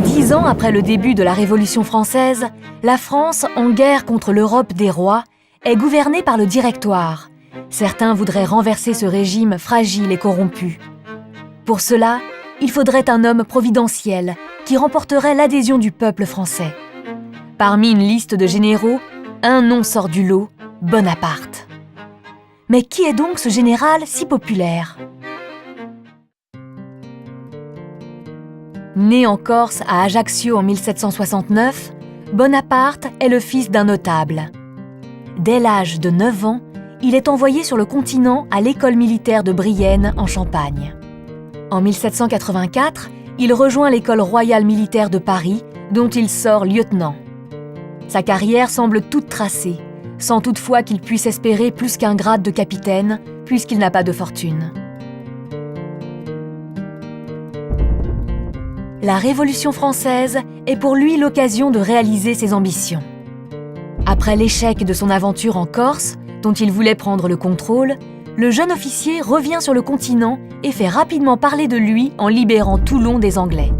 10 ans après le début de la Révolution française, la France, en guerre contre l'Europe des rois, est gouvernée par le Directoire. Certains voudraient renverser ce régime fragile et corrompu. Pour cela, il faudrait un homme providentiel qui remporterait l'adhésion du peuple français. Parmi une liste de généraux, un nom sort du lot, Bonaparte. Mais qui est donc ce général si populaire ? Né en Corse à Ajaccio en 1769, Bonaparte est le fils d'un notable. Dès l'âge de 9 ans, il est envoyé sur le continent à l'école militaire de Brienne en Champagne. En 1784, il rejoint l'école royale militaire de Paris, dont il sort lieutenant. Sa carrière semble toute tracée, sans toutefois qu'il puisse espérer plus qu'un grade de capitaine, puisqu'il n'a pas de fortune. La Révolution française est pour lui l'occasion de réaliser ses ambitions. Après l'échec de son aventure en Corse, dont il voulait prendre le contrôle, le jeune officier revient sur le continent et fait rapidement parler de lui en libérant Toulon des Anglais.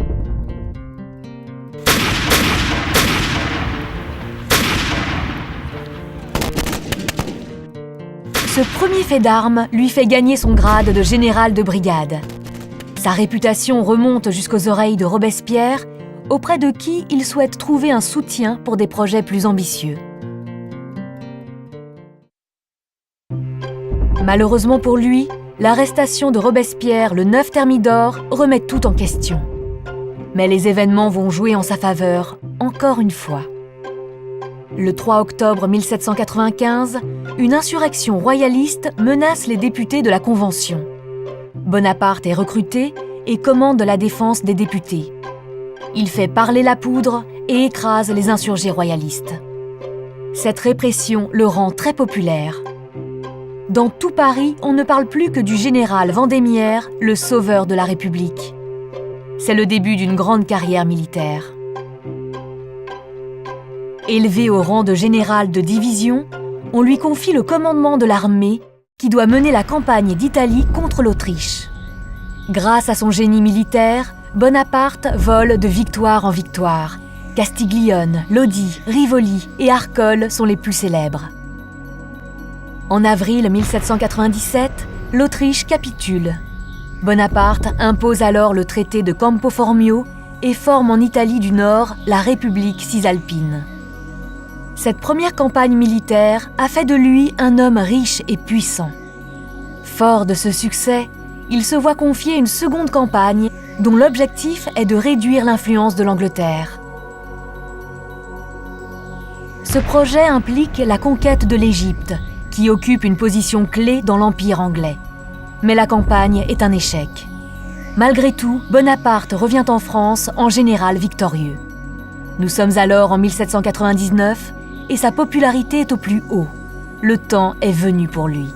Ce premier fait d'armes lui fait gagner son grade de général de brigade. Sa réputation remonte jusqu'aux oreilles de Robespierre, auprès de qui il souhaite trouver un soutien pour des projets plus ambitieux. Malheureusement pour lui, l'arrestation de Robespierre le 9 Thermidor remet tout en question. Mais les événements vont jouer en sa faveur, encore une fois. Le 3 octobre 1795, une insurrection royaliste menace les députés de la Convention. Bonaparte est recruté et commande la défense des députés. Il fait parler la poudre et écrase les insurgés royalistes. Cette répression le rend très populaire. Dans tout Paris, on ne parle plus que du général Vendémiaire, le sauveur de la République. C'est le début d'une grande carrière militaire. Élevé au rang de général de division, on lui confie le commandement de l'armée qui doit mener la campagne d'Italie contre l'Autriche. Grâce à son génie militaire, Bonaparte vole de victoire en victoire. Castiglione, Lodi, Rivoli et Arcole sont les plus célèbres. En avril 1797, l'Autriche capitule. Bonaparte impose alors le traité de Campo Formio et forme en Italie du Nord la République cisalpine. Cette première campagne militaire a fait de lui un homme riche et puissant. Fort de ce succès, il se voit confier une seconde campagne dont l'objectif est de réduire l'influence de l'Angleterre. Ce projet implique la conquête de l'Égypte, qui occupe une position clé dans l'Empire anglais. Mais la campagne est un échec. Malgré tout, Bonaparte revient en France en général victorieux. Nous sommes alors en 1799 et sa popularité est au plus haut. Le temps est venu pour lui.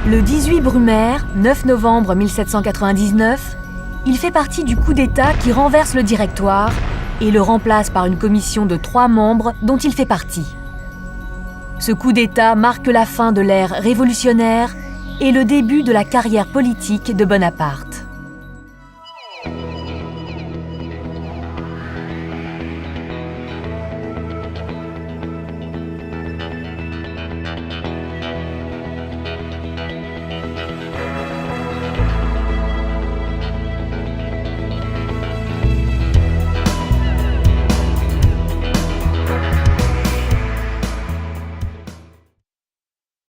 Le 18 Brumaire, 9 novembre 1799, il fait partie du coup d'État qui renverse le Directoire et le remplace par une commission de 3 membres dont il fait partie. Ce coup d'État marque la fin de l'ère révolutionnaire et le début de la carrière politique de Bonaparte.